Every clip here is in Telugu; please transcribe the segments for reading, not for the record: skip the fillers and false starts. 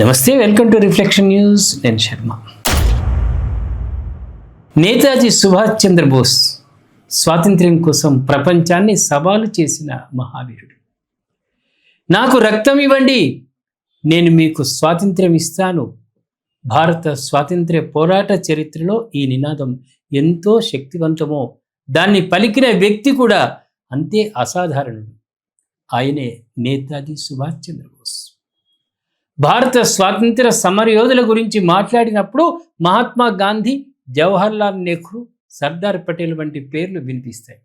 నమస్తే, వెల్కమ్ టు రిఫ్లెక్షన్ న్యూస్. నేను శర్మ. నేతాజీ సుభాష్ చంద్రబోస్ స్వాతంత్ర్యం కోసం ప్రపంచాన్ని సవాలు చేసిన మహావీరుడు. నాకు రక్తం ఇవ్వండి, నేను మీకు స్వాతంత్ర్యం ఇస్తాను. భారత స్వాతంత్ర్య పోరాట చరిత్రలో ఈ నినాదం ఎంతో శక్తివంతమో దాన్ని పలికిన వ్యక్తి కూడా అంతే అసాధారణుడు. ఆయనే నేతాజీ సుభాష్ చంద్రబోస్. భారత స్వాతంత్ర సమరయోధుల గురించి మాట్లాడినప్పుడు మహాత్మా గాంధీ, జవహర్లాల్ నెహ్రూ, సర్దార్ పటేల్ వంటి పేర్లు వినిపిస్తాయి.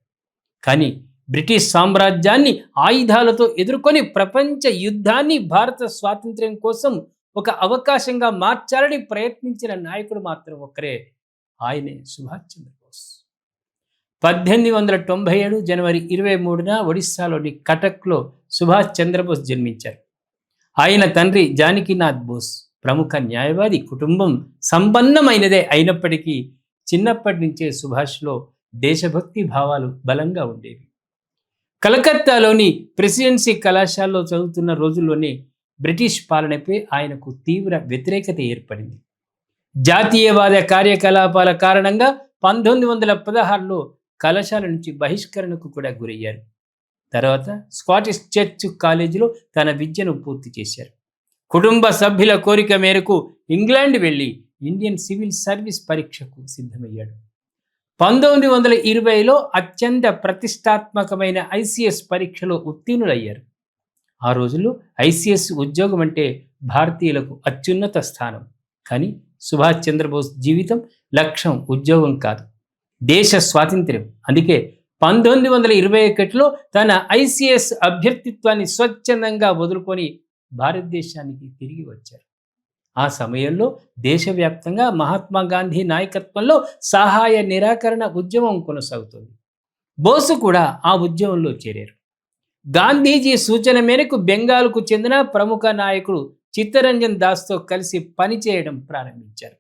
కానీ బ్రిటిష్ సామ్రాజ్యాన్ని ఆయుధాలతో ఎదుర్కొని ప్రపంచ యుద్ధాన్ని భారత స్వాతంత్ర్యం కోసం ఒక అవకాశంగా మార్చాలని ప్రయత్నించిన నాయకుడు మాత్రం ఒక్కరే, ఆయనే సుభాష్ చంద్రబోస్. 1897 జనవరి 23న ఒడిస్సాలోని కటక్లో సుభాష్ చంద్రబోస్ జన్మించారు. ఆయన తండ్రి జానకీనాథ్ బోస్ ప్రముఖ న్యాయవాది. కుటుంబం సంపన్నమైనదే అయినప్పటికీ చిన్నప్పటి నుంచే సుభాష్లో దేశభక్తి భావాలు బలంగా ఉండేవి. కలకత్తాలోని ప్రెసిడెన్సీ కళాశాలలో చదువుతున్న రోజుల్లోనే బ్రిటిష్ పాలనపై ఆయనకు తీవ్ర వ్యతిరేకత ఏర్పడింది. జాతీయవాద కార్యకలాపాల కారణంగా 1916లో కళాశాల నుంచి బహిష్కరణకు కూడా గురయ్యారు. తర్వాత స్కాటిష్ చర్చ్ కాలేజీలో తన విద్యను పూర్తి చేశారు. కుటుంబ సభ్యుల కోరిక మేరకు ఇంగ్లాండ్ వెళ్ళి ఇండియన్ సివిల్ సర్వీస్ పరీక్షకు సిద్ధమయ్యాడు. 1920లో అత్యంత ప్రతిష్టాత్మకమైన ఐసిఎస్ పరీక్షలో ఉత్తీర్ణులయ్యారు. ఆ రోజుల్లో ఐసిఎస్ ఉద్యోగం అంటే భారతీయులకు అత్యున్నత స్థానం. కానీ సుభాష్ చంద్రబోస్ జీవితం లక్ష్యం ఉద్యోగం కాదు, దేశ స్వాతంత్ర్యం. అందుకే 1921లో తన ఐసిఎస్ అభ్యర్థిత్వాన్ని స్వచ్ఛందంగా వదులుకొని భారతదేశానికి తిరిగి వచ్చారు. ఆ సమయంలో దేశవ్యాప్తంగా మహాత్మా గాంధీ నాయకత్వంలో సహాయ నిరాకరణ ఉద్యమం కొనసాగుతుంది. బోసు కూడా ఆ ఉద్యమంలో చేరారు. గాంధీజీ సూచన మేరకు బెంగాల్కు చెందిన ప్రముఖ నాయకుడు చిత్తరంజన్ దాస్తో కలిసి పనిచేయడం ప్రారంభించారు.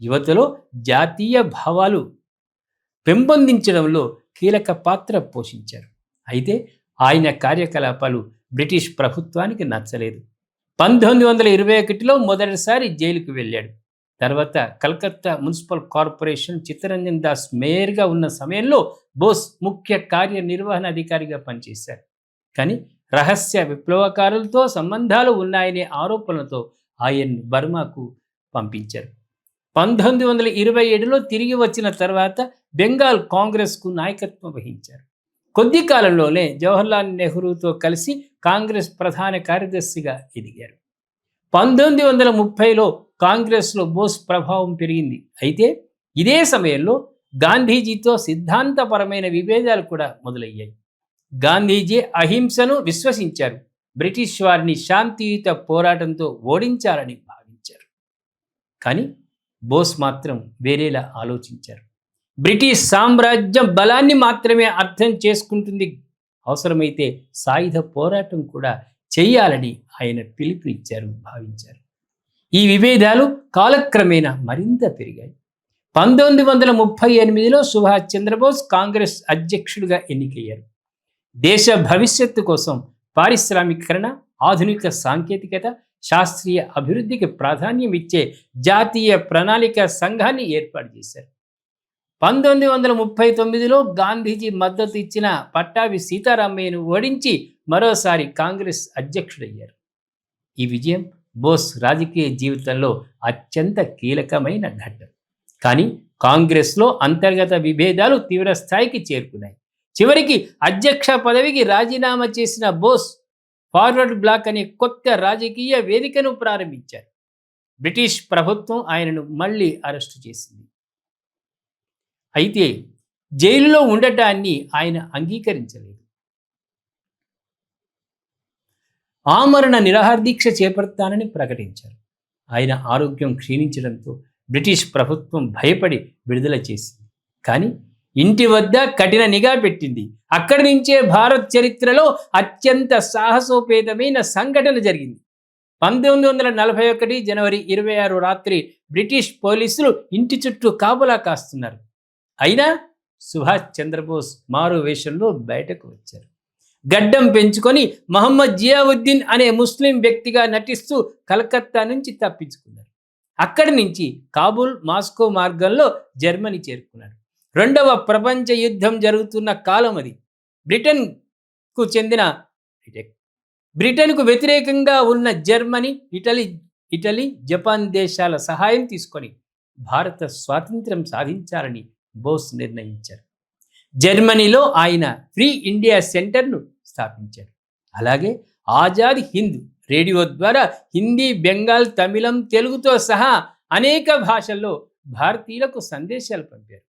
యువతలో జాతీయ భావాలు పెంపొందించడంలో కీలక పాత్ర పోషించారు. అయితే ఆయన కార్యకలాపాలు బ్రిటిష్ ప్రభుత్వానికి నచ్చలేదు. 1921లో మొదటిసారి జైలుకు వెళ్ళాడు. తర్వాత కలకత్తా మున్సిపల్ కార్పొరేషన్ చిత్తరంజన్ దాస్ మేయర్గా ఉన్న సమయంలో బోస్ ముఖ్య కార్యనిర్వహణ అధికారిగా పనిచేశారు. కానీ రహస్య విప్లవకారులతో సంబంధాలు ఉన్నాయనే ఆరోపణలతో ఆయన్ను బర్మాకు పంపించారు. 1927లో తిరిగి వచ్చిన తర్వాత బెంగాల్ కాంగ్రెస్కు నాయకత్వం వహించారు. కొద్ది కాలంలోనే జవహర్లాల్ నెహ్రూతో కలిసి కాంగ్రెస్ ప్రధాన కార్యదర్శిగా ఎదిగారు. 1930లో కాంగ్రెస్లో బోస్ ప్రభావం పెరిగింది. అయితే ఇదే సమయంలో గాంధీజీతో సిద్ధాంతపరమైన విభేదాలు కూడా మొదలయ్యాయి. గాంధీజీ అహింసను విశ్వసించారు. బ్రిటిష్ వారిని శాంతియుత పోరాటంతో ఓడించాలని భావించారు. కానీ బోస్ మాత్రం వేరేలా ఆలోచించారు. బ్రిటిష్ సామ్రాజ్యం బలాన్ని మాత్రమే అర్థం చేసుకుంటుంది, అవసరమైతే సాయుధ పోరాటం కూడా చేయాలని ఆయన పిలుపునిచ్చారు, భావించారు. ఈ విభేదాలు కాలక్రమేణా మరింత పెరిగాయి. 1938లో సుభాష్ చంద్రబోస్ కాంగ్రెస్ అధ్యక్షుడిగా ఎన్నికయ్యారు. దేశ భవిష్యత్తు కోసం పారిశ్రామికీకరణ, ఆధునిక సాంకేతికత, శాస్త్రీయ అభివృద్ధికి ప్రాధాన్యం ఇచ్చే జాతీయ ప్రణాళిక సంఘాన్ని ఏర్పాటు చేశారు. 1939లో గాంధీజీ మద్దతు ఇచ్చిన పట్టాభి సీతారామయ్యను ఓడించి మరోసారి కాంగ్రెస్ అధ్యక్షుడయ్యారు. ఈ విజయం బోస్ రాజకీయ జీవితంలో అత్యంత కీలకమైన ఘట్టం. కానీ కాంగ్రెస్లో అంతర్గత విభేదాలు తీవ్రస్థాయికి చేరుకున్నాయి. చివరికి అధ్యక్ష పదవికి రాజీనామా చేసిన బోస్ ఫార్వర్డ్ బ్లాక్ అనే కొత్త రాజకీయ వేదికను ప్రారంభించారు. బ్రిటిష్ ప్రభుత్వం ఆయనను మళ్ళీ అరెస్టు చేసింది. అయితే జైలులో ఉండటాన్ని ఆయన అంగీకరించలేదు. ఆమరణ నిరాహారదీక్ష చేపడతానని ప్రకటించారు. ఆయన ఆరోగ్యం క్షీణించడంతో బ్రిటిష్ ప్రభుత్వం భయపడి విడుదల చేసింది. కానీ ఇంటి వద్ద కఠిన నిఘా పెట్టింది. అక్కడి నుంచే భారత్ చరిత్రలో అత్యంత సాహసోపేతమైన సంఘటన జరిగింది. 1941 జనవరి 26 రాత్రి బ్రిటిష్ పోలీసులు ఇంటి చుట్టూ కాపలా కాస్తున్నారు. అయినా సుభాష్ చంద్రబోస్ మారు వేషంలో బయటకు వచ్చారు. గడ్డం పెంచుకొని మహమ్మద్ జియావుద్దీన్ అనే ముస్లిం వ్యక్తిగా నటిస్తూ కలకత్తా నుంచి తప్పించుకున్నారు. అక్కడి నుంచి కాబూల్, మాస్కో మార్గంలో జర్మనీ చేరుకున్నారు. రెండవ ప్రపంచ యుద్ధం జరుగుతున్న కాలం అది. బ్రిటన్కు వ్యతిరేకంగా ఉన్న జర్మనీ, ఇటలీ, జపాన్ దేశాల సహాయం తీసుకొని భారత స్వాతంత్ర్యం సాధించాలని బోస్ నిర్ణయించారు. జర్మనీలో ఆయన ఫ్రీ ఇండియా సెంటర్ను స్థాపించారు. అలాగే ఆజాద్ హింద్ రేడియో ద్వారా హిందీ, బెంగాల్, తమిళం, తెలుగుతో సహా అనేక భాషల్లో భారతీయులకు సందేశాలు పంపారు.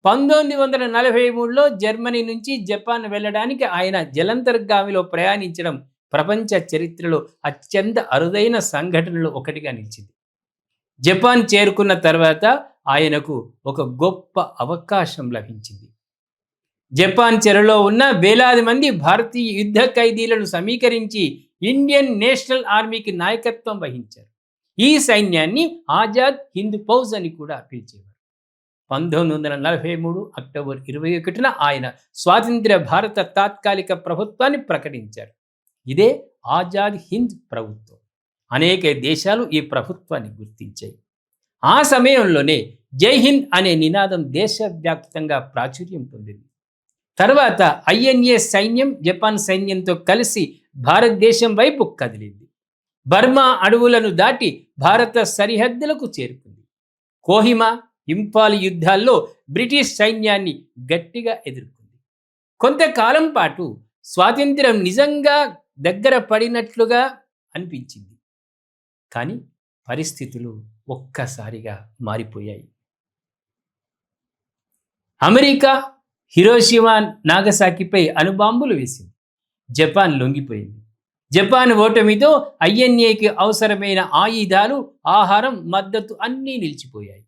1943లో జర్మనీ నుంచి జపాన్ వెళ్ళడానికి ఆయన జలంతర్గామిలో ప్రయాణించడం ప్రపంచ చరిత్రలో అత్యంత అరుదైన సంఘటనలు ఒకటిగా నిలిచింది. జపాన్ చేరుకున్న తర్వాత ఆయనకు ఒక గొప్ప అవకాశం లభించింది. జపాన్ చెరలో ఉన్న వేలాది మంది భారతీయ యుద్ధ ఖైదీలను సమీకరించి ఇండియన్ నేషనల్ ఆర్మీకి నాయకత్వం వహించారు. ఈ సైన్యాన్ని ఆజాద్ హింద్ ఫౌజ్ అని కూడా పిలిచేవారు. 1943 అక్టోబర్ 21న ఆయన స్వాతంత్ర్య భారత తాత్కాలిక ప్రభుత్వాన్ని ప్రకటించారు. ఇదే ఆజాద్ హింద్ ప్రభుత్వం. అనేక దేశాలు ఈ ప్రభుత్వాన్ని గుర్తించాయి. ఆ సమయంలోనే జై హింద్ అనే నినాదం దేశవ్యాప్తంగా ప్రాచుర్యం పొందింది. తర్వాత ఐఎన్ఏ సైన్యం జపాన్ సైన్యంతో కలిసి భారతదేశం వైపు కదిలింది. బర్మా అడవులను దాటి భారత సరిహద్దులకు చేరుకుంది. కోహిమా, ఇంపాల్ యుద్ధాల్లో బ్రిటిష్ సైన్యాన్ని గట్టిగా ఎదుర్కొంది. కొంతకాలం పాటు స్వాతంత్ర్యం నిజంగా దగ్గర పడినట్లుగా అనిపించింది. కానీ పరిస్థితులు ఒక్కసారిగా మారిపోయాయి. అమెరికా హిరోషిమా, నాగసాకిపై అణుబాంబులు వేసింది. జపాన్ లొంగిపోయింది. జపాన్ ఓటమితో ఐఎన్ఏకి అవసరమైన ఆయుధాలు, ఆహారం, మద్దతు అన్నీ నిలిచిపోయాయి.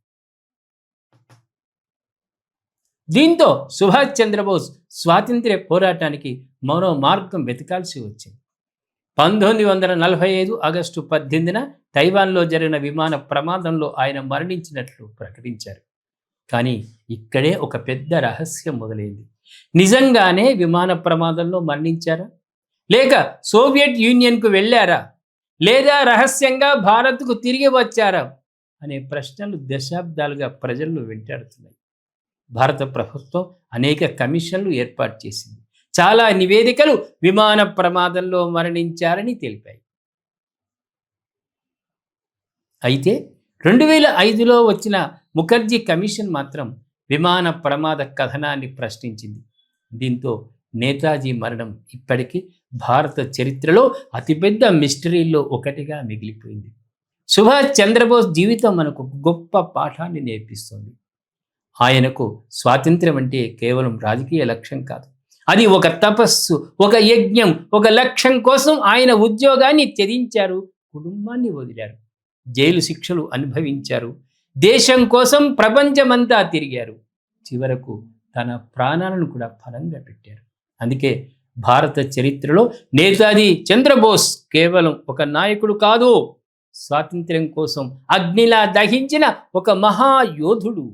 దీంతో సుభాష్ చంద్రబోస్ స్వాతంత్ర్య పోరాటానికి మరో మార్గం వెతకాల్సి వచ్చింది. 1945 ఆగస్టు 18న తైవాన్లో జరిగిన విమాన ప్రమాదంలో ఆయన మరణించినట్లు ప్రకటించారు. కానీ ఇక్కడే ఒక పెద్ద రహస్యం మొదలైంది. నిజంగానే విమాన ప్రమాదంలో మరణించారా? లేక సోవియట్ యూనియన్కు వెళ్ళారా? లేదా రహస్యంగా భారత్కు తిరిగి వచ్చారా? అనే ప్రశ్నలు దశాబ్దాలుగా ప్రజలను వెంటాడుతున్నాయి. భారత ప్రభుత్వం అనేక కమిషన్లు ఏర్పాటు చేసింది. చాలా నివేదికలు విమాన ప్రమాదంలో మరణించారని తెలిపాయి. అయితే 2005లో వచ్చిన ముఖర్జీ కమిషన్ మాత్రం విమాన ప్రమాద కథనాన్ని ప్రశ్నించింది. దీంతో నేతాజీ మరణం ఇప్పటికీ భారత చరిత్రలో అతిపెద్ద మిస్టరీల్లో ఒకటిగా మిగిలిపోయింది. సుభాష్ చంద్రబోస్ జీవితం మనకు గొప్ప పాఠాన్ని నేర్పిస్తుంది. ఆయనకు స్వాతంత్ర్యం అంటే కేవలం రాజకీయ లక్ష్యం కాదు. అది ఒక తపస్సు, ఒక యజ్ఞం. ఒక లక్ష్యం కోసం ఆయన ఉద్యోగాన్ని త్యజించారు, కుటుంబాన్ని వదిలారు, జైలు శిక్షలు అనుభవించారు, దేశం కోసం ప్రపంచమంతా తిరిగారు, చివరకు తన ప్రాణాలను కూడా ఫలంగా పెట్టారు. అందుకే భారత చరిత్రలో నేతాజీ చంద్రబోస్ కేవలం ఒక నాయకుడు కాదు, స్వాతంత్ర్యం కోసం అగ్నిలా దహించిన ఒక మహాయోధుడు.